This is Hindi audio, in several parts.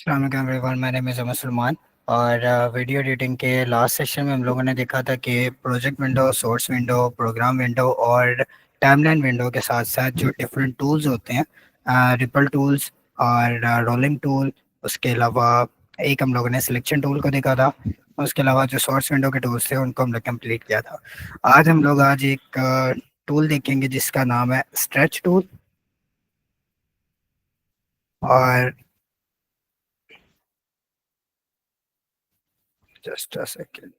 अस्सलाम everyone, my name is Salman. और वीडियो एडिटिंग के लास्ट सेशन में हम लोगों ने देखा था कि project window, source window, program window और टाइमलाइन विंडो के साथ साथ जो डिफरेंट टूल्स होते हैं, रिपल टूल्स और रोलिंग टूल, उसके अलावा एक हम लोगों ने सिलेक्शन टूल को देखा था। उसके अलावा जो सोर्स विंडो के टूल्स थे उनको हम लोग कंप्लीट किया था। आज एक टूल देखेंगे जिसका नाम है स्ट्रेच टूल। और जस्ट अ सेकेंड।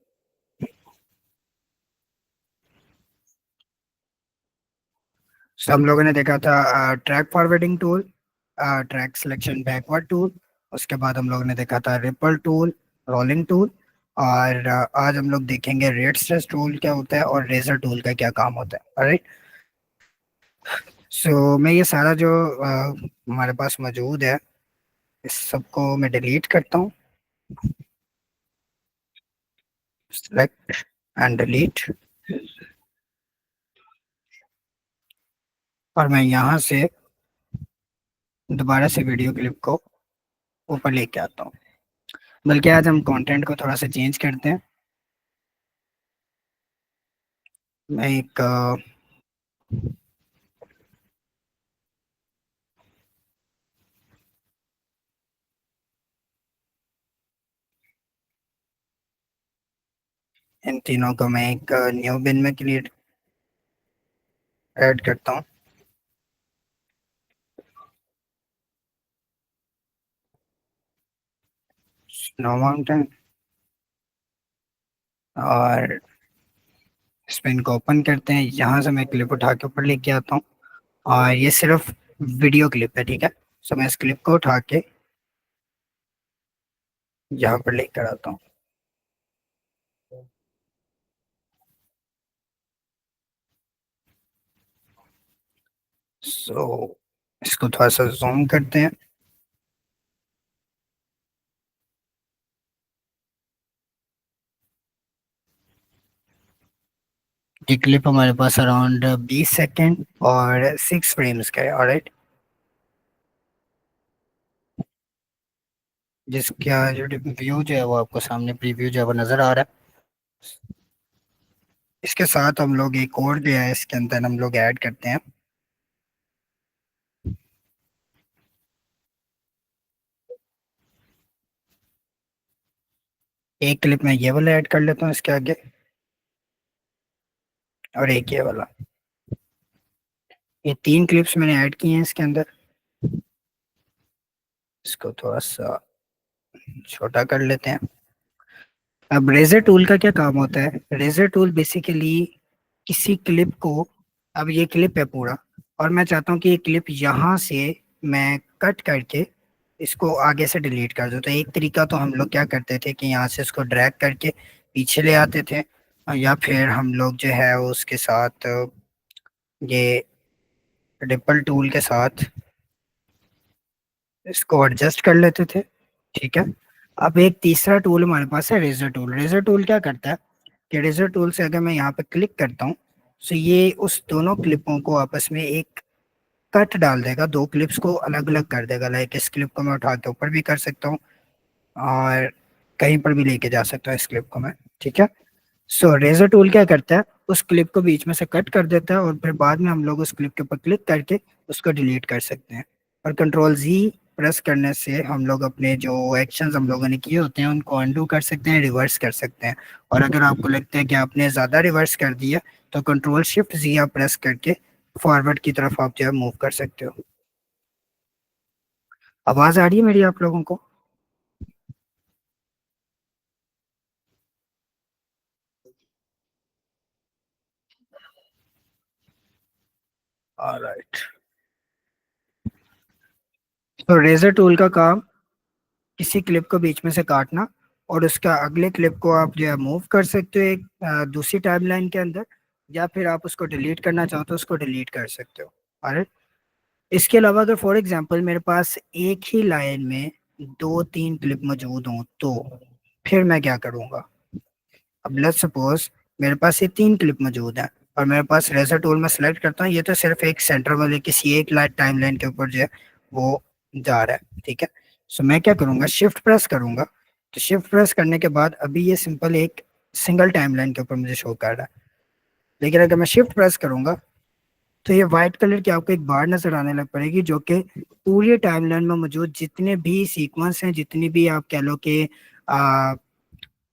हम लोगों ने देखा था track forwarding tool, track selection backward tool. उसके बाद हम लोगों ने देखा था रिपल टूल, रोलिंग टूल। और आज हम लोग देखेंगे रेट स्ट्रेस टूल क्या होता है और रेजर टूल का क्या काम होता है। राइट। सो मैं ये सारा जो हमारे पास मौजूद है, इस सबको मैं डिलीट करता हूँ। Select and delete. और मैं यहाँ से दोबारा से वीडियो क्लिप को ऊपर लेके आता हूँ। बल्कि आज हम कंटेंट को थोड़ा सा चेंज करते हैं। मैं एक इन तीनों को मैं एक न्यू बिन में क्रिएट ऐड करता हूँ। Snow mountain. और इस पेन को ओपन करते हैं, यहाँ से मैं क्लिप उठा के ऊपर लेके आता हूँ। और ये सिर्फ वीडियो क्लिप है, ठीक है। सो मैं इस क्लिप को उठा के यहाँ पर लेकर आता हूँ। सो इसको थोड़ा सा जूम करते हैं। ये क्लिप हमारे पास अराउंड 20 सेकेंड और 6 फ्रेम्स का है। ऑलराइट। जिसका जो व्यू जो है वो आपको सामने प्रीव्यू जो है वो नजर आ रहा है। इसके साथ हम लोग एक और जो है इसके अंदर हम लोग ऐड करते हैं। एक क्लिप में ये वाला ऐड कर लेता हूँ इसके आगे, और एक ये वाला। ये 3 क्लिप्स मैंने ऐड की हैं इसके अंदर। इसको थोड़ा सा छोटा कर लेते हैं। अब रेजर टूल का क्या काम होता है? रेजर टूल बेसिकली किसी क्लिप को, अब ये क्लिप है पूरा, और मैं चाहता हूँ कि ये क्लिप यहाँ से मैं कट करके इसको आगे से डिलीट कर दूँ। तो एक तरीका तो हम लोग क्या करते थे कि यहाँ से इसको ड्रैग करके पीछे ले आते थे, या फिर हम लोग जो है उसके साथ ये रिपल टूल के साथ इसको एडजस्ट कर लेते थे। ठीक है। अब एक तीसरा टूल हमारे पास है रेजर टूल। रेजर टूल क्या करता है कि रेजर टूल से अगर मैं यहाँ पे क्लिक करता हूँ, तो ये उस दोनों क्लिपों को आपस में एक कट डाल देगा, 2 क्लिप्स को अलग अलग कर देगा। लाइक इस क्लिप को मैं उठा के ऊपर भी कर सकता हूँ और कहीं पर भी लेके जा सकता हूँ इस क्लिप को मैं। ठीक है। सो रेजर टूल क्या करता है, उस क्लिप को बीच में से कट कर देता है और फिर बाद में हम लोग उस क्लिप के ऊपर क्लिक करके उसको डिलीट कर सकते हैं। और कंट्रोल जी प्रेस करने से हम लोग अपने जो एक्शंस हम लोगों ने किए होते हैं उनको अनडू कर सकते हैं, रिवर्स कर सकते हैं। और अगर आपको लगता है कि आपने ज़्यादा रिवर्स कर दिया, तो कंट्रोल शिफ्ट जी आप प्रेस करके फॉरवर्ड की तरफ आप जो है मूव कर सकते हो। आवाज़ आ रही है मेरी आप लोगों को? ऑलराइट। तो रेजर टूल का काम किसी क्लिप को बीच में से काटना, और उसका अगले क्लिप को आप जो है मूव कर सकते हो एक दूसरी टाइमलाइन के अंदर, या फिर आप उसको डिलीट करना चाहो तो उसको डिलीट कर सकते हो। और इसके अलावा अगर फॉर एग्जांपल मेरे पास एक ही लाइन में 2-3 क्लिप मौजूद हों, तो फिर मैं क्या करूँगा? अब लेट्स सपोज मेरे पास ये 3 क्लिप मौजूद है और मेरे पास रेजर टूल में सेलेक्ट करता हूँ, ये तो सिर्फ एक सेंटर वाले किसी एक लाइट टाइमलाइन के ऊपर जो है वो जा रहा है। ठीक है। सो मैं क्या करूंगा, शिफ्ट प्रेस करूंगा। तो शिफ्ट प्रेस करने के बाद अभी ये सिंपल एक सिंगल टाइमलाइन के ऊपर मुझे शो कर रहा है। लेकिन अगर मैं शिफ्ट प्रेस करूंगा तो ये व्हाइट कलर की आपको एक बार नजर आने लग पड़ेगी, जो कि पूरी टाइमलाइन में मौजूद जितने भी सीक्वेंस हैं, जितनी भी आप कह लो कि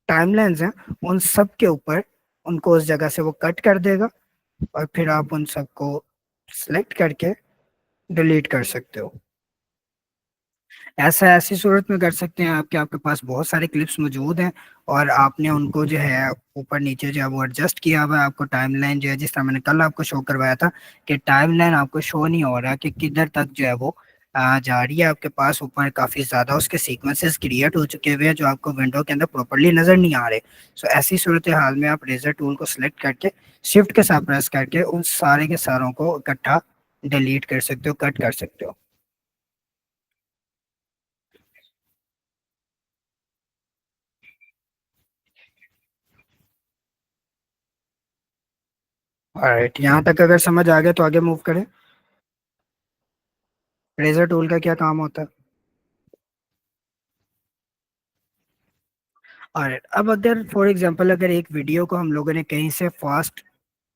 टाइमलाइंस हैं, उन सब के ऊपर उनको उस जगह से वो कट कर देगा, और फिर आप उन सबको सिलेक्ट करके डिलीट कर सकते हो। ऐसा ऐसी सूरत में कर सकते हैं आपके आपके पास बहुत सारे क्लिप्स मौजूद हैं, और आपने उनको जो है ऊपर नीचे जो है वो एडजस्ट किया हुआ है। आपको टाइमलाइन जो है, जिस तरह मैंने कल आपको शो करवाया था कि टाइमलाइन आपको शो नहीं हो रहा कि किधर तक जो है वो जा रही है। आपके पास ऊपर काफी ज्यादा उसके सीक्वेंसेस क्रिएट हो चुके हुए हैं जो आपको विंडो के अंदर प्रॉपर्ली नजर नहीं आ रहे। सो ऐसी सूरत हाल में आप रेजर टूल को सिलेक्ट करके शिफ्ट के साथ प्रेस करके उन सारे के सारों को इकट्ठा डिलीट कर सकते हो, कट कर सकते हो। ऑलराइट, यहाँ तक अगर समझ आ गया तो आगे मूव करें। रेजर टूल का क्या काम होता है? और अब अगर फॉर एग्जांपल अगर एक वीडियो को हम लोगों ने कहीं से फास्ट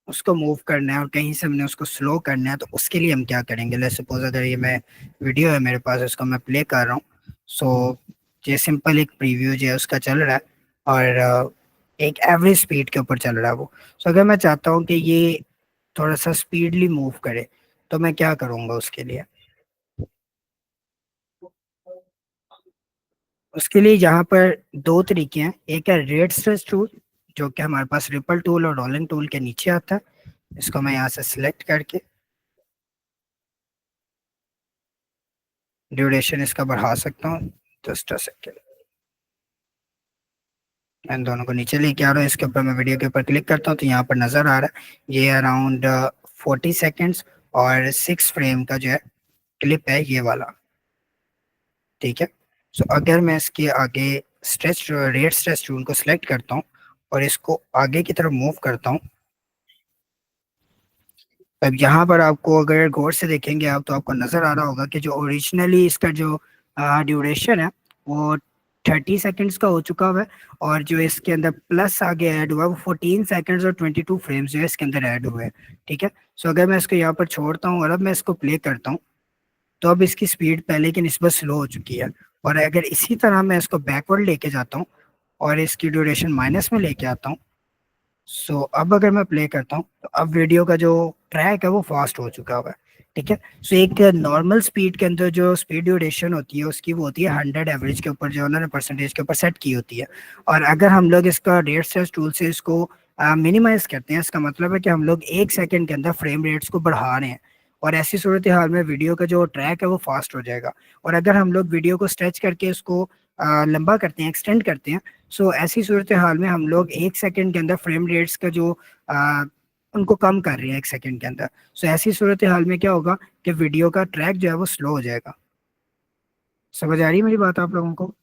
उसको मूव करना है और कहीं से हमने उसको स्लो करना है, तो उसके लिए हम क्या करेंगे? लेट्स सपोज अगर ये मैं वीडियो है मेरे पास, इसको मैं प्ले कर रहा हूँ। सो ये सिंपल एक प्रीव्यू जो है उसका चल रहा है, और एक एवरेज स्पीड के ऊपर चल रहा है वो। सो अगर मैं चाहता हूँ कि ये थोड़ा सा स्पीडली मूव करे, तो मैं क्या करूँगा उसके लिए? उसके लिए यहाँ पर दो तरीके हैं। एक है रेड स्ट्रेस टूल, जो कि हमारे पास रिपल टूल और रोलिंग टूल के नीचे आता है। इसको मैं यहाँ से सिलेक्ट करके ड्यूरेशन इसका बढ़ा सकता हूँ जस्ट अ सेकेंड। मैं इन दोनों को नीचे लेके आ रहा हूँ, इसके ऊपर मैं वीडियो के ऊपर क्लिक करता हूँ तो यहाँ पर नजर आ रहा है ये अराउंड 40 सेकेंड्स और 6 फ्रेम का जो है क्लिप है ये वाला। ठीक है। सो अगर मैं इसके आगे स्ट्रेच रेड स्ट्रेच टूल को सिलेक्ट करता हूँ और इसको आगे की तरफ मूव करता हूँ, अब यहाँ पर आपको अगर गौर से देखेंगे आप, तो आपको नजर आ रहा होगा कि जो ओरिजिनली इसका जो ड्यूरेशन है वो 30 सेकेंड्स का हो चुका हुआ है, और जो इसके अंदर प्लस आगे ऐड हुआ है वो 14 सेकेंड्स और 22 फ्रेम्स जो है इसके अंदर ऐड हुए हैं। ठीक है। सो अगर मैं इसको यहाँ पर छोड़ता हूँ और अब मैं इसको प्ले करता हूँ, तो अब इसकी स्पीड पहले की निस्बत स्लो हो चुकी है। और अगर इसी तरह मैं इसको बैकवर्ड लेके जाता हूँ और इसकी ड्यूरेशन माइनस में लेके आता हूँ, सो अब अगर मैं प्ले करता हूँ तो अब वीडियो का जो ट्रैक है वो फास्ट हो चुका हुआ है। ठीक है। सो एक नॉर्मल स्पीड के अंदर जो स्पीड ड्यूरेशन होती है उसकी वो होती है 100 एवरेज के ऊपर, जो उन्होंने परसेंटेज के ऊपर सेट की होती है। और अगर हम लोग इसका रेट सेट टूल से इसको मिनिमाइज करते हैं, इसका मतलब है कि हम लोग 1 सेकंड के अंदर फ्रेम रेट्स को बढ़ा रहे हैं, और ऐसी सूरत हाल में वीडियो का जो ट्रैक है वो फास्ट हो जाएगा। और अगर हम लोग वीडियो को स्ट्रेच करके उसको लंबा करते हैं, एक्सटेंड करते हैं, सो ऐसी सूरत हाल में हम लोग 1 सेकंड के अंदर फ्रेम रेट्स का जो आ, उनको कम कर रहे हैं 1 सेकंड के अंदर। सो ऐसी सूरत हाल में क्या होगा कि वीडियो का ट्रैक जो है वो स्लो हो जाएगा। समझ आ रही है मेरी बात आप लोगों को?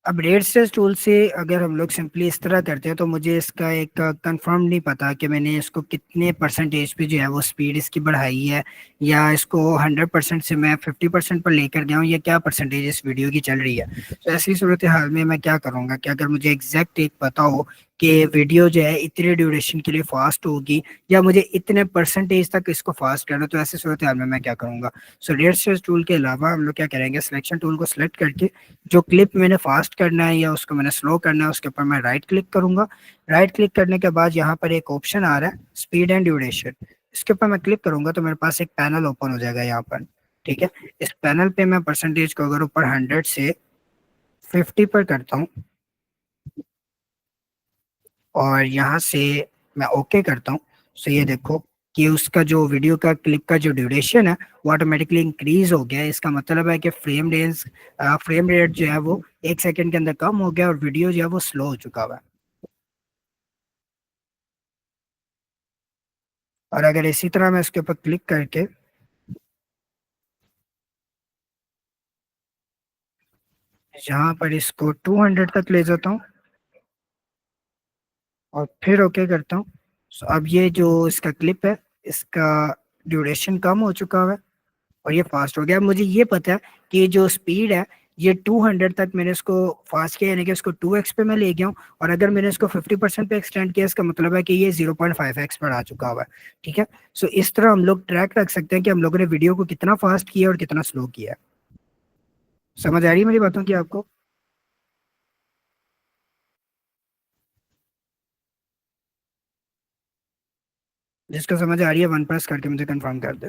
अब रेड स्ट्रेस टूल से अगर हम लोग सिंपली इस तरह करते हैं, तो मुझे इसका एक कंफर्म नहीं पता कि मैंने इसको कितने परसेंटेज पे जो है वो स्पीड इसकी बढ़ाई है, या इसको 100% से मैं 50% पर लेकर गया हूँ, या क्या परसेंटेज इस वीडियो की चल रही है। तो ऐसी सूरत हाल में मैं क्या करूँगा कि अगर मुझे एग्जैक्ट एक पता हो कि वीडियो जो है इतने ड्यूरेशन के लिए फास्ट होगी, या मुझे इतने परसेंटेज तक इसको फास्ट करना, तो ऐसी सूरत हाल में मैं क्या करूँगा? सो रेड स्ट्रेस टूल के अलावा हम लोग क्या करेंगे, सिलेक्शन टूल को सिलेक्ट करके जो क्लिप मैंने फास्ट करना है या उसको मैंने स्लो करना है उसके ऊपर मैं राइट क्लिक करूंगा। राइट क्लिक करने के बाद यहाँ पर एक ऑप्शन आ रहा है स्पीड एंड ड्यूरेशन, इसके ऊपर मैं क्लिक करूंगा तो मेरे पास एक पैनल ओपन हो जाएगा यहाँ पर। ठीक है। इस पैनल पे मैं परसेंटेज को अगर ऊपर 100 से 50 पर करता हूँ और यहाँ से मैं ओके करता हूँ, तो ये देखो कि उसका जो वीडियो का क्लिप का जो ड्यूरेशन है वो ऑटोमेटिकली इंक्रीज हो गया है। इसका मतलब है कि फ्रेम रेट जो है वो 1 सेकंड के अंदर कम हो गया और वीडियो जो है वो स्लो हो चुका हुआ है। और अगर इसी तरह मैं इसके ऊपर क्लिक करके यहाँ पर इसको 200 तक ले जाता हूँ और फिर ओके करता हूँ, अब ये जो इसका क्लिप है, इसका ड्यूरेशन कम हो चुका है और ये फास्ट हो गया। अब मुझे ये पता है कि जो स्पीड है ये 200 तक मैंने इसको फास्ट किया, यानी कि इसको 2x पे मैं ले गया हूँ। और अगर मैंने इसको 50% पे एक्सटेंड किया, इसका मतलब है कि ये 0.5x पर आ चुका हुआ है। ठीक है। सो इस तरह हम लोग ट्रैक रख सकते हैं कि हम लोगों ने वीडियो को कितना फास्ट किया और कितना स्लो किया। समझ आ रही है मेरी बातों की आपको? जिसको समझ आ रही है वन प्रेस करके मुझे कंफर्म कर दे।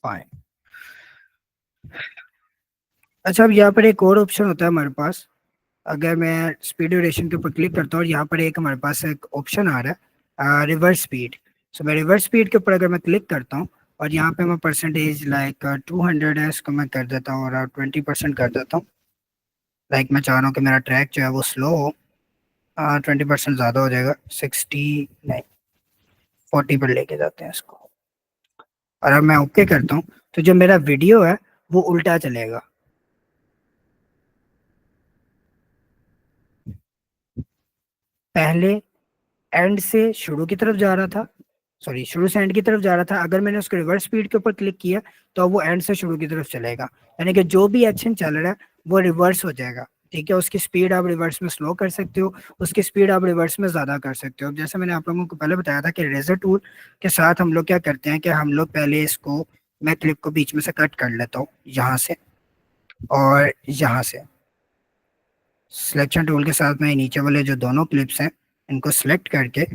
फाइन। अच्छा, अब यहाँ पर एक और ऑप्शन होता है हमारे पास। अगर मैं स्पीड ड्यूरेशन के ऊपर क्लिक करता हूँ और यहाँ पर एक हमारे पास एक ऑप्शन आ रहा है रिवर्स स्पीड। सो मैं रिवर्स स्पीड के ऊपर अगर मैं क्लिक करता हूँ और यहाँ पे मैं परसेंटेज लाइक 200 है, इसको मैं कर देता हूँ और 20% कर देता हूँ। लाइक मैं चाह रहा हूँ कि मेरा ट्रैक जो है वो स्लो हो। 20% ज़्यादा हो जाएगा, 60 नहीं, 40 पर लेके जाते हैं इसको। और अब मैं ओके करता हूँ तो जो मेरा वीडियो है वो उल्टा चलेगा। पहले एंड से शुरू की तरफ जा रहा था, सॉरी शुरू से एंड की तरफ जा रहा था। अगर मैंने उसको रिवर्स स्पीड के ऊपर क्लिक किया तो अब वो एंड से शुरू की तरफ चलेगा, यानी कि जो भी एक्शन चल रहा है वो रिवर्स हो जाएगा। ठीक है। उसकी स्पीड आप रिवर्स में स्लो कर सकते हो, उसकी स्पीड आप रिवर्स में ज्यादा कर सकते हो। अब जैसे मैंने आप लोगों को पहले बताया था कि रेजर टूल के साथ हम लोग क्या करते हैं कि हम लोग पहले इसको, मैं क्लिप को बीच में से कट कर लेता हूँ यहाँ से और यहाँ से। सिलेक्शन टूल के साथ मैं नीचे वाले जो दोनों क्लिप्स हैं इनको सिलेक्ट करके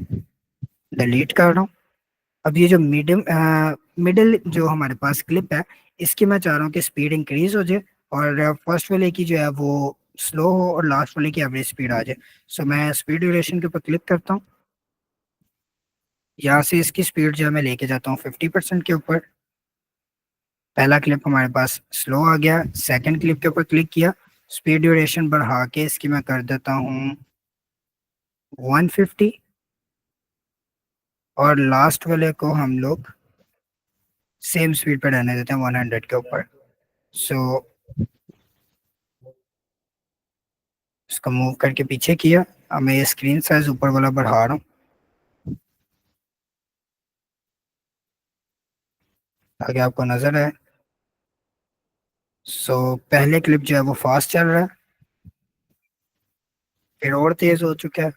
डिलीट कर रहा हूँ। अब ये जो मिडिल मिडिल जो हमारे पास क्लिप है, इसकी मैं चाह रहा हूँ कि स्पीड इंक्रीज हो जाए और फर्स्ट वाले की जो है वो स्लो हो और लास्ट वाले की एवरेज स्पीड आ जाए। सो मैं स्पीड ड्यूरेशन के ऊपर क्लिक करता हूँ। यहाँ से इसकी स्पीड जो है मैं लेके जाता हूँ 50% के ऊपर। पहला क्लिप हमारे पास स्लो आ गया। सेकंड क्लिप के ऊपर क्लिक किया, स्पीड ड्यूरेशन बढ़ा के इसकी मैं कर देता हूँ 150। और लास्ट वाले को हम लोग सेम स्पीड पे रहने देते हैं 100 के ऊपर। सो इसको मूव करके पीछे किया। अब मैं ये स्क्रीन साइज ऊपर वाला बढ़ा रहा हूँ ताकि आपको नजर आए। सो पहले क्लिप जो है वो फास्ट चल रहा है, फिर और तेज हो चुका है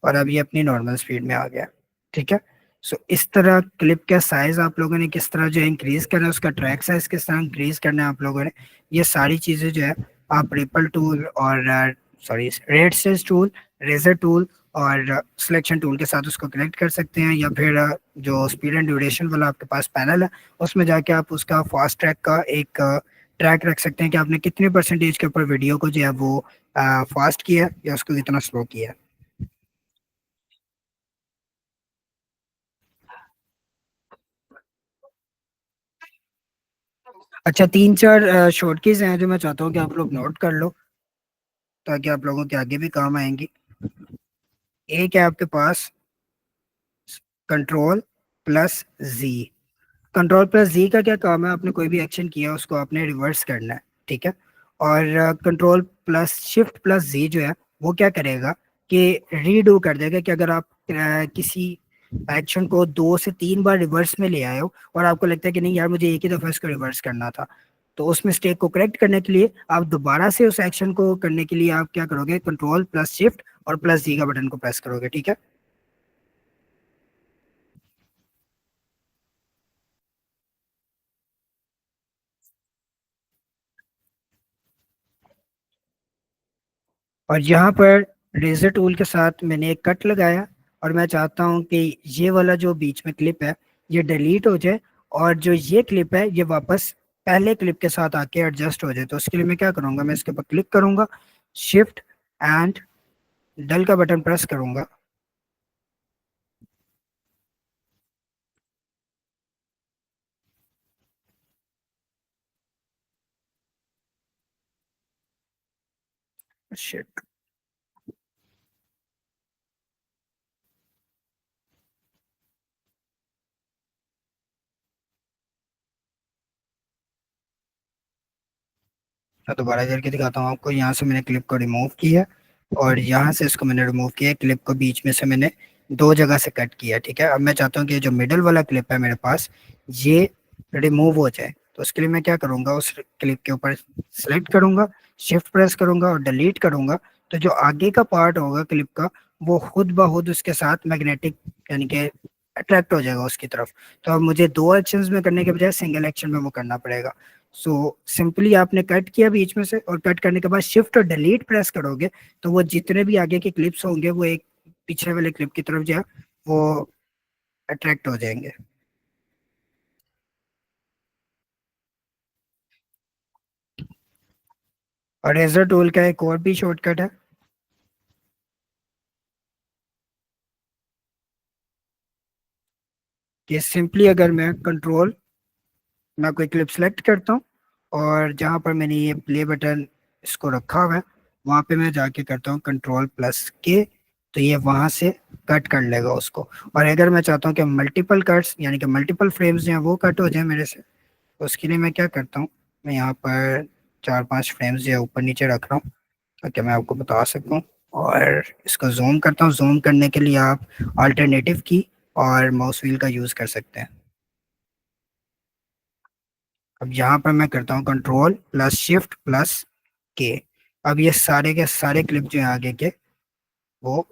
और अब ये अपनी नॉर्मल स्पीड में आ गया। ठीक है। सो इस तरह क्लिप का साइज आप लोगों ने किस तरह जो है इंक्रीज करना है, उसका ट्रैक साइज किस तरह इंक्रीज करना है आप लोगों ने, ये सारी चीजें जो है आप रिपल टूल और सॉरी रेड सेस टूल, रेजर टूल और सिलेक्शन टूल के साथ उसको कनेक्ट कर सकते हैं। या फिर जो स्पीड एंड ड्यूरेशन वाला आपके पास पैनल है उसमें जाके आप उसका फास्ट ट्रैक का एक ट्रैक रख सकते हैं कि आपने कितने परसेंटेज के ऊपर वीडियो को जो है वो फास्ट किया या उसको कितना स्लो किया। अच्छा, तीन चार शॉर्ट कीज हैं जो मैं चाहता हूँ कि आप लोग नोट कर लो ताकि आप लोगों के आगे भी काम आएंगी। एक है आपके पास कंट्रोल प्लस जी। कंट्रोल प्लस जी का क्या काम है, आपने कोई भी एक्शन किया उसको आपने रिवर्स करना है। ठीक है। और कंट्रोल प्लस शिफ्ट प्लस जी जो है वो क्या करेगा कि रीडू कर देगा कि अगर आप किसी एक्शन को 2 से 3 बार रिवर्स में ले आए हो और आपको लगता है कि नहीं यार मुझे एक ही दफा इसको रिवर्स करना था, तो उस मिस्टेक को करेक्ट करने के लिए आप दोबारा से उस एक्शन को करने के लिए आप क्या करोगे, कंट्रोल प्लस शिफ्ट और प्लस जी का बटन को प्रेस करोगे। ठीक है। और यहाँ पर रेजर टूल के साथ मैंने एक कट लगाया और मैं चाहता हूँ कि ये वाला जो बीच में क्लिप है ये डिलीट हो जाए और जो ये क्लिप है ये वापस पहले क्लिप के साथ आके एडजस्ट हो जाए। तो उसके लिए मैं क्या करूँगा, मैं इसके ऊपर क्लिक करूंगा, शिफ्ट एंड डल का बटन प्रेस करूंगा। शिट। मैं दोबारा करके दिखाता हूँ आपको। यहाँ से मैंने क्लिप को रिमूव किया और यहाँ से इसको मैंने रिमूव किया, क्लिप को बीच में से मैंने दो जगह से कट किया। ठीक है, अब मैं चाहता हूँ कि जो मिडल वाला क्लिप है मेरे पास ये रिमूव हो जाए, तो उसके लिए मैं क्या करूँगा, उस क्लिप के ऊपर सेलेक्ट करूंगा, शिफ्ट प्रेस करूंगा और डिलीट करूंगा। तो जो आगे का पार्ट होगा क्लिप का वो खुद ब खुद उसके साथ मैग्नेटिक यानी कि अट्रैक्ट हो जाएगा उसकी तरफ। तो अब मुझे दो एक्शंस में करने के बजाय सिंगल एक्शन में वो करना पड़ेगा। सो सिंपली आपने कट किया बीच में से, और कट करने के बाद शिफ्ट और डिलीट प्रेस करोगे तो वो जितने भी आगे के क्लिप्स होंगे वो एक पीछे वाले क्लिप की तरफ जो है वो अट्रैक्ट हो जाएंगे। और रेजर टूल का एक और भी शॉर्टकट है कि सिंपली अगर मैं कोई क्लिप सेलेक्ट करता हूँ और जहां पर मैंने ये प्ले बटन इसको रखा हुआ है वहां पे मैं जाके करता हूँ कंट्रोल+K, तो ये वहां से कट कर लेगा उसको। और अगर मैं चाहता हूँ कि मल्टीपल कट्स यानी कि मल्टीपल फ्रेम्स जो हैं वो कट हो जाए मेरे से, तो उसके लिए मैं क्या करता हूँ, मैं यहाँ पर 4-5 फ्रेम्स जो है ऊपर नीचे रख रहा हूँ ताकि मैं आपको बता सकूँ। और इसको जूम करता हूँ, जूम करने के लिए आप अल्टरनेटिव की और माउस व्हील का यूज़ कर सकते हैं। अब यहाँ पर मैं करता हूँ कंट्रोल+Shift+K। अब ये सारे के सारे क्लिप जो हैं आगे के वो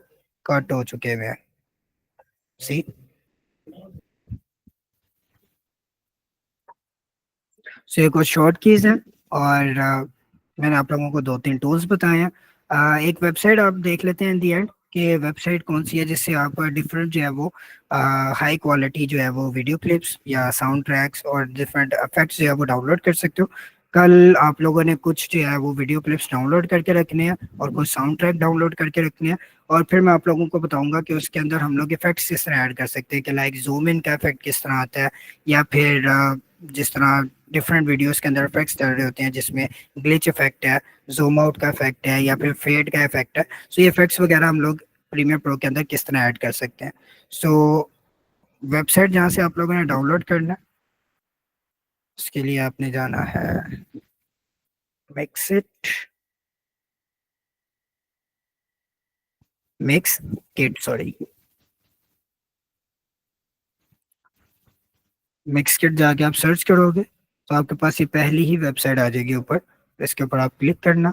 कट हो चुके हुए हैं। सी, सो ये कुछ शॉर्ट कीज हैं। और मैंने आप लोगों को 2-3 टूल्स बताए हैं। एक वेबसाइट आप देख लेते हैं इन दी एंड कि वेबसाइट कौन सी है जिससे आप डिफरेंट जो है वो हाई क्वालिटी जो है वो वीडियो क्लिप्स या साउंड ट्रैक्स और डिफरेंट इफेक्ट्स जो है वो डाउनलोड कर सकते हो। कल आप लोगों ने कुछ जो है वो वीडियो क्लिप्स डाउनलोड करके रखने हैं और कुछ साउंड ट्रैक डाउनलोड करके रखने हैं। और फिर मैं आप लोगों को बताऊंगा कि उसके अंदर हम लोग इफेक्ट्स किस तरह ऐड कर सकते हैं, कि लाइक जूम इन का इफेक्ट किस तरह आता है, या फिर जिस तरह डिफरेंट वीडियोस के अंदर इफेक्ट्स चल रहे होते हैं जिसमें ग्लिच इफेक्ट है, जूम आउट का इफेक्ट है या फिर फेड का इफेक्ट है। सो ये इफेक्ट्स वगैरह हम लोग प्रीमियर प्रो के अंदर किस तरह ऐड कर सकते हैं। सो वेबसाइट जहाँ से आप लोगों ने डाउनलोड करना है उसके लिए आपने जाना है mix it mix kit sorry mix kit जाके आप सर्च करोगे तो आपके पास ये पहली ही वेबसाइट आ जाएगी ऊपर, तो इसके ऊपर आप क्लिक करना।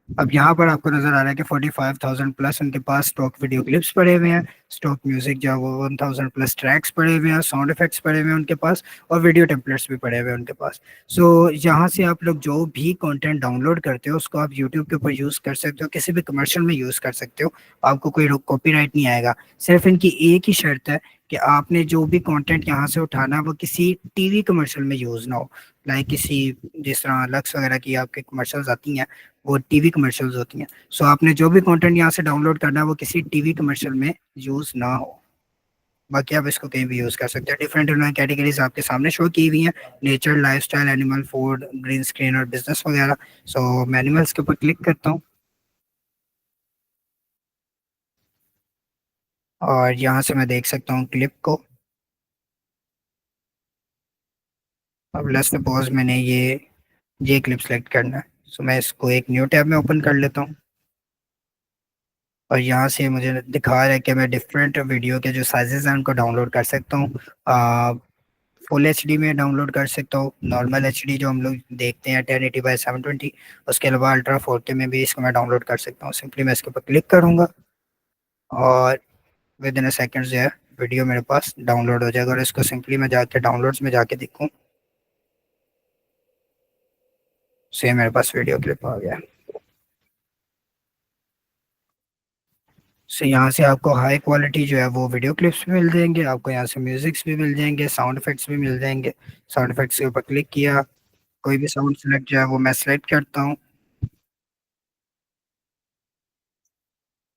अब यहाँ पर आपको नजर आ रहा है कि 45,000 प्लस उनके पास स्टॉक वीडियो क्लिप्स पड़े हुए हैं, स्टॉक म्यूजिक जो है वो 1,000 प्लस ट्रैक्स पड़े हुए हैं, साउंड इफेक्ट्स पड़े हुए हैं उनके पास, और वीडियो टेम्पलेट्स भी पड़े हुए हैं उनके पास। सो यहाँ से आप लोग जो भी कंटेंट डाउनलोड करते हो उसको आप यूट्यूब के ऊपर यूज़ कर सकते हो, किसी भी कमर्शियल में यूज़ कर सकते हो, आपको कोई कॉपीराइट नहीं आएगा। सिर्फ इनकी एक ही शर्त है कि आपने जो भी कंटेंट यहाँ से उठाना है वो किसी टीवी कमर्शियल में यूज़ ना हो। लाइक किसी जिस तरह लक्स वगैरह की आपके कमर्शियल्स आती हैं वो टीवी कमर्शियल्स होती हैं। सो आपने जो भी कंटेंट यहाँ से डाउनलोड करना है वो किसी टीवी कमर्शियल में यूज ना हो। बाकी आप इसको कहीं भी यूज कर सकते हैं। डिफरेंट उन्होंने कैटेगरीज आपके सामने शो की हुई हैं, nature, lifestyle, animal, food, green screen और बिजनेस वगैरह। सो मैं एनिमल्स के ऊपर क्लिक करता हूँ और यहाँ से मैं देख सकता हूँ क्लिप को। अब लेट्स सपोज मैंने ये क्लिप सेलेक्ट करना है, सो मैं इसको एक न्यू टैब में ओपन कर लेता हूँ। और यहाँ से मुझे दिखा रहा है कि मैं डिफरेंट वीडियो के जो साइजेस हैं उनको डाउनलोड कर सकता हूँ। फुल एचडी में डाउनलोड कर सकता हूँ, नॉर्मल एचडी जो हम लोग देखते हैं 1080x720, उसके अलावा अल्ट्रा 4K में भी इसको मैं डाउनलोड कर सकता हूँ। सिंपली मैं इसके ऊपर क्लिक करूँगा और विद इन अ सेकेंड जो है वीडियो मेरे पास डाउनलोड हो जाएगा। और इसको सिंपली मैं जाके डाउनलोड्स में जाके देखूँ, सेम मेरे पास वीडियो क्लिप आ गया। सो यहाँ से आपको हाई क्वालिटी जो है वो वीडियो क्लिप्स भी मिल जाएंगे, आपको यहाँ से म्यूजिक्स भी मिल जाएंगे, साउंड इफेक्ट्स भी मिल जाएंगे। साउंड इफेक्ट्स के ऊपर क्लिक किया, कोई भी साउंड सेलेक्ट जो है वो मैं सेलेक्ट करता हूँ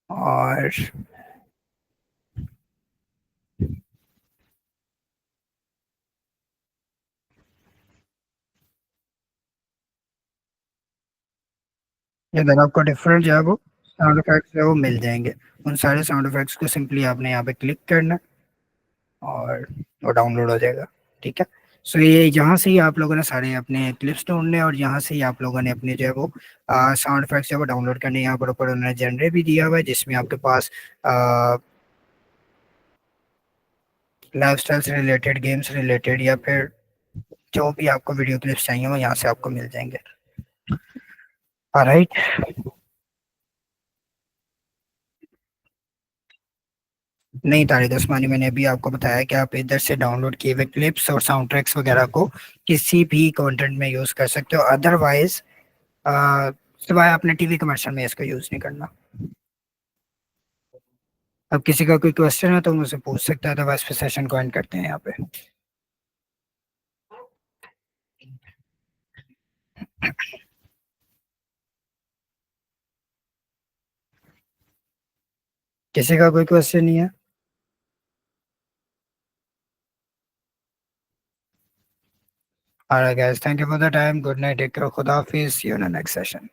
और इधर आपको डिफरेंट जो है वो साउंड इफेक्ट्स जो है वो मिल जाएंगे। उन सारे साउंड इफेक्ट्स को सिंपली आपने यहाँ पे क्लिक करना है और वो डाउनलोड हो जाएगा। ठीक है, सो ये यहाँ से ही आप लोगों ने सारे अपने क्लिप्स ढूंढने, और यहाँ से ही आप लोगों ने अपने जो है वो साउंड इफेक्ट्स जो है वो डाउनलोड करने। यहाँ पर ऊपर उन्होंने जनरे भी दिया हुआ है जिसमें आपके पास लाइफस्टाइल से रिलेटेड, गेम्स रिलेटेड, या फिर जो भी आपको वीडियो क्लिप्स चाहिए वो यहाँ से आपको मिल जाएंगे। ऑलराइट, नहीं तारिक उस्मानी, मैंने अभी आपको बताया कि आप इधर से डाउनलोड किए हुए क्लिप्स और साउंड ट्रैक्स वगैरह को किसी भी कंटेंट में यूज कर सकते हो, अदरवाइज सिवाय अपने टीवी कमर्शियल में इसको यूज नहीं करना। अब किसी का कोई क्वेश्चन है तो मुझसे पूछ सकता है, अदरवाइज फिर सेशन को एंड करते हैं यहाँ पे। किसी का कोई क्वेश्चन नहीं है? Alright guys, thank you for the time. Good night. Take care. Khuda Hafiz. See you in the next session.